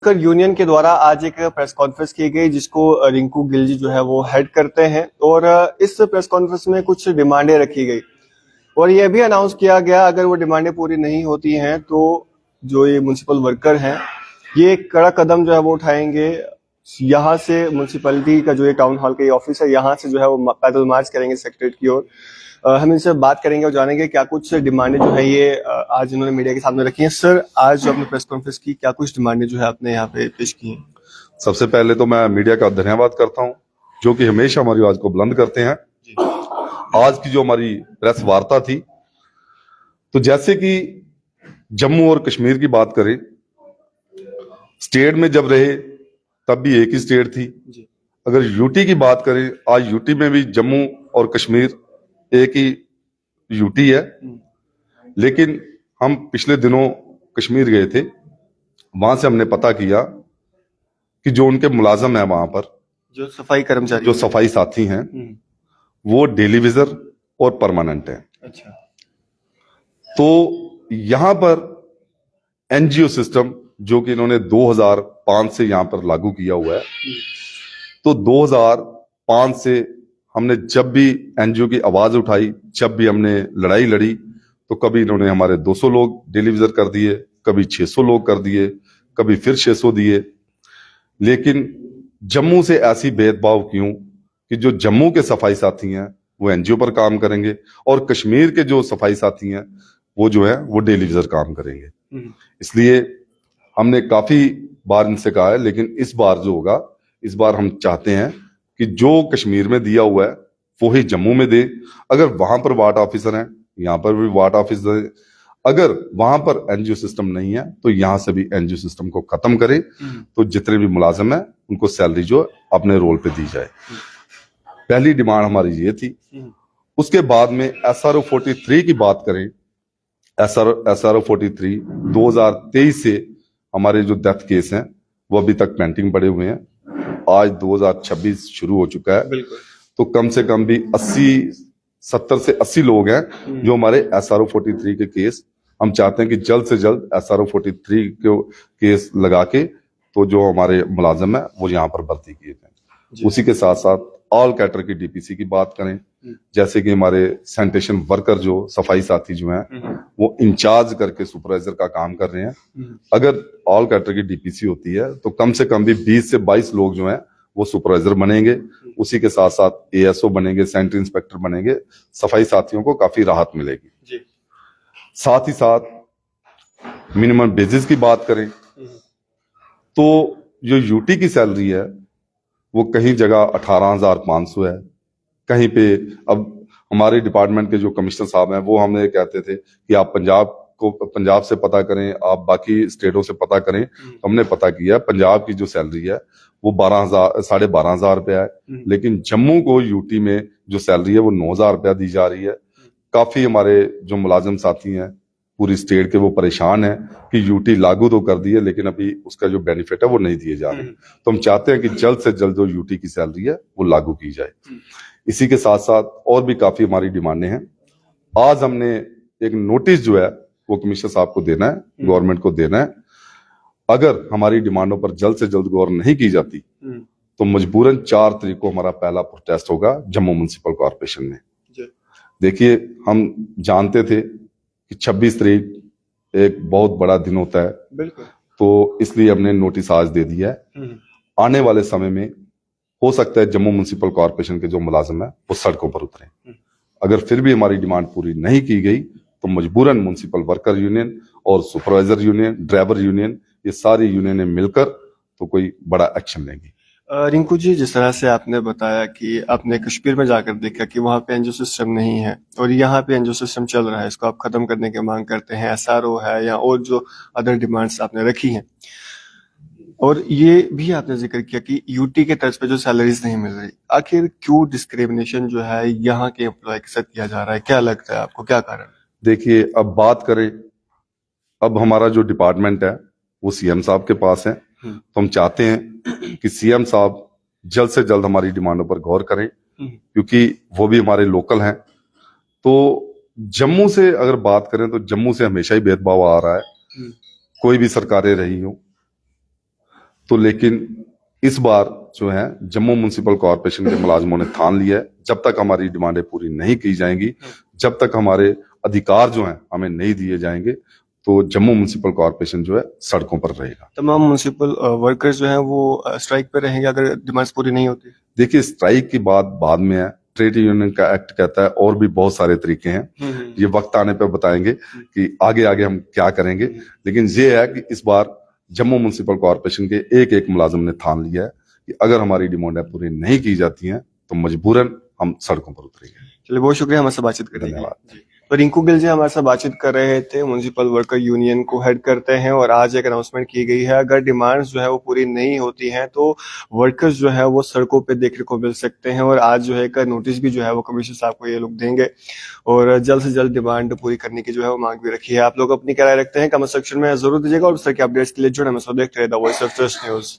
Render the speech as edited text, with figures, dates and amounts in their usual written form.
कर यूनियन के द्वारा आज एक प्रेस कॉन्फ्रेंस की गई जिसको रिंकू गिल जी जो है वो हेड करते हैं और इस प्रेस कॉन्फ्रेंस में कुछ डिमांडें रखी गई और यह भी अनाउंस किया गया अगर वो डिमांडें पूरी नहीं होती हैं तो जो ये म्युनिसिपल वर्कर हैं ये एक कड़ा कदम जो है वो उठाएंगे। यहाँ से म्युनिसिपैलिटी का जो ये टाउन हॉल का ये ऑफिस है यहाँ से जो है वो पैदल मार्च करेंगे सेक्रेटरीट की ओर। हम इनसे बात करेंगे और जानेंगे क्या कुछ डिमांडें जो है ये आज इन्होंने मीडिया के सामने रखी हैं। सर, आज जो आपने प्रेस कॉन्फ्रेंस की क्या कुछ डिमांडें जो है आपने यहाँ पे पेश की हैं? सबसे पहले तो मैं मीडिया का धन्यवाद करता हूं जो कि हमेशा हमारी आवाज को बुलंद करते हैं। आज की जो हमारी प्रेस वार्ता थी तो जैसे कि जम्मू और कश्मीर की बात करें, स्टेट में जब रहे तब भी एक ही स्टेट थी। अगर यूटी की बात करें, आज यूटी में भी जम्मू और कश्मीर एक ही यूटी है। लेकिन हम पिछले दिनों कश्मीर गए थे, वहां से हमने पता किया कि जो उनके मुलाजम है वहां पर, जो सफाई कर्मचारी, जो सफाई साथी हैं, वो डेली विजर और परमानेंट है। अच्छा। तो यहां पर एनजीओ सिस्टम जो कि इन्होंने 2005 से यहां पर लागू किया हुआ है, तो 2005 से हमने जब भी एनजीओ की आवाज उठाई, जब भी हमने लड़ाई लड़ी, तो कभी इन्होंने हमारे 200 लोग डेली विजर कर दिए, कभी 600 लोग कर दिए, कभी फिर 600 दिए। लेकिन जम्मू से ऐसी भेदभाव क्यों कि जो जम्मू के सफाई साथी हैं वो एनजीओ पर काम करेंगे और कश्मीर के जो सफाई साथी हैं वो जो है वो डेली विजर काम करेंगे। इसलिए हमने काफी बार इनसे कहा है, लेकिन इस बार जो होगा, इस बार हम चाहते हैं कि जो कश्मीर में दिया हुआ है वो ही जम्मू में दे। अगर वहां पर वार्ड ऑफिसर हैं, यहाँ पर भी वार्ड ऑफिसर दे। अगर वहां पर एनजीओ सिस्टम नहीं है तो यहां से भी एनजीओ सिस्टम को खत्म करे, तो जितने भी मुलाजिम है उनको सैलरी जो अपने रोल पे दी जाए। पहली डिमांड हमारी ये थी। उसके बाद में SRO 43 की बात करें, SRO 43 2023 से हमारे जो डेथ केस हैं वो अभी तक पेंडिंग पड़े हुए हैं। आज 2026 शुरू हो चुका है, तो कम से कम भी 70 से 80 लोग हैं जो हमारे SRO 43 के केस, हम चाहते हैं कि जल्द से जल्द SRO 43 के केस लगा के तो जो हमारे मुलाजिम है वो यहाँ पर भर्ती किए जाए। उसी के साथ साथ ऑल कैटर की डीपीसी की बात करें, जैसे कि हमारे सैनिटेशन वर्कर जो सफाई साथी जो हैं वो इंचार्ज करके सुपरवाइजर का काम कर रहे हैं। अगर ऑल कैटर की डीपीसी होती है तो कम से कम भी 20 से 22 लोग जो हैं वो सुपरवाइजर बनेंगे। उसी के साथ साथ ASO बनेंगे, सैनिटरी इंस्पेक्टर बनेंगे। सफाई साथियों को काफी राहत मिलेगी। साथ ही साथ मिनिमम बेसिस की बात करें तो जो यूटी की सैलरी है वो कहीं जगह 18,500 है, कहीं पे। अब हमारे डिपार्टमेंट के जो कमिश्नर साहब हैं वो हमें कहते थे कि आप पंजाब से पता करें, आप बाकी स्टेटों से पता करें। तो हमने पता किया, पंजाब की जो सैलरी है वो 12,500 रुपया है, लेकिन जम्मू को यूटी में जो सैलरी है वो 9,000 रुपया दी जा रही है। काफी हमारे जो मुलाजिम साथी हैं पूरी स्टेट के वो परेशान हैं कि यूटी लागू तो कर दी है लेकिन अभी उसका जो बेनिफिट है वो नहीं दिए जा रहे। तो हम चाहते हैं कि जल्द से जल्द जो यूटी की सैलरी है वो लागू की जाए। इसी के साथ साथ और भी काफी हमारी डिमांडें हैं। आज हमने एक नोटिस जो है वो कमिश्नर साहब को देना है, गवर्नमेंट को देना है। अगर हमारी डिमांडों पर जल्द से जल्द गौर नहीं की जाती तो मजबूरन 4 तारीख को हमारा पहला प्रोटेस्ट होगा जम्मू म्युनिसिपल कॉर्पोरेशन में। देखिए, हम जानते थे कि 26 तारीख एक बहुत बड़ा दिन होता है, बिल्कुल, तो इसलिए हमने नोटिस आज दे दिया है। आने वाले समय में हो सकता है जम्मू म्युनिसिपल कॉर्पोरेशन के जो मुलाजिम है वो सड़कों पर उतरे। अगर फिर भी हमारी डिमांड पूरी नहीं की गई तो मजबूरन म्युनिसिपल वर्कर यूनियन और सुपरवाइजर यूनियन, ड्राइवर यूनियन, ये सारी यूनियनें मिलकर तो कोई बड़ा एक्शन लेंगी। रिंकू जी, जिस तरह से आपने बताया कि आपने कश्मीर में जाकर देखा कि वहां पे एनजीओ सिस्टम नहीं है और यहाँ पे एनजीओ सिस्टम चल रहा है, इसको आप खत्म करने की मांग करते हैं, SRO है या और जो अदर डिमांड्स आपने रखी हैं, और ये भी आपने जिक्र किया कि यूटी के तर्ज पे जो सैलरीज नहीं मिल रही, आखिर क्यों डिस्क्रिमिनेशन जो है यहाँ के एम्प्लॉय के साथ किया जा रहा है? क्या लगता है आपको, क्या कारण? देखिए, अब बात करें, अब हमारा जो डिपार्टमेंट है वो CM साहब के पास है, तो हम चाहते हैं कि CM साहब जल्द से जल्द हमारी डिमांडों पर गौर करें, क्योंकि वो भी हमारे लोकल हैं। तो जम्मू से अगर बात करें तो जम्मू से हमेशा ही भेदभाव आ रहा है, कोई भी सरकारें रही हो। तो लेकिन इस बार जो है जम्मू म्युनिसिपल कॉर्पोरेशन के मुलाजमों ने ठान लिया है, जब तक हमारी डिमांडें पूरी नहीं की जाएंगी, जब तक हमारे अधिकार जो हैं हमें नहीं दिए जाएंगे, तो जम्मू म्युनिसिपल कॉर्पोरेशन जो है सड़कों पर रहेगा। तमाम म्युनिसिपल वर्कर्स जो हैं वो स्ट्राइक पे रहेंगे अगर डिमांड्स पूरी नहीं होती? देखिए, स्ट्राइक की बात बाद में है, ट्रेड यूनियन का एक्ट कहता है और भी बहुत सारे तरीके हैं, ये वक्त आने पर बताएंगे कि आगे आगे हम क्या करेंगे। लेकिन ये है कि इस बार जम्मू म्युनिसिपल कॉर्पोरेशन के एक एक मुलाजिम ने ठान लिया है कि अगर हमारी डिमांडें पूरी नहीं की जाती हैं तो मजबूरन हम सड़कों पर उतरेंगे। चलिए, बहुत शुक्रिया हमारे साथ बातचीत करने के लिए। धन्यवाद। तो रिंकू गिल जी हमारे साथ बातचीत कर रहे थे, म्युनिसिपल वर्कर यूनियन को हेड करते हैं, और आज एक अनाउंसमेंट की गई है, अगर डिमांड्स जो है वो पूरी नहीं होती हैं तो वर्कर्स जो है वो सड़कों पे देखने को मिल सकते हैं। और आज जो है एक नोटिस भी जो है वो कमिश्नर साहब को ये लोग देंगे, और जल्द से जल्द डिमांड पूरी करने की जो है वो मांग भी रखी है। आप लोग अपनी क्या राय रखते हैं कमेंट सेक्शन में जरूर दीजिएगा, और इस तरह के अपडेट्स के लिए जुड़े हमें देखते रहे the voice of trust news.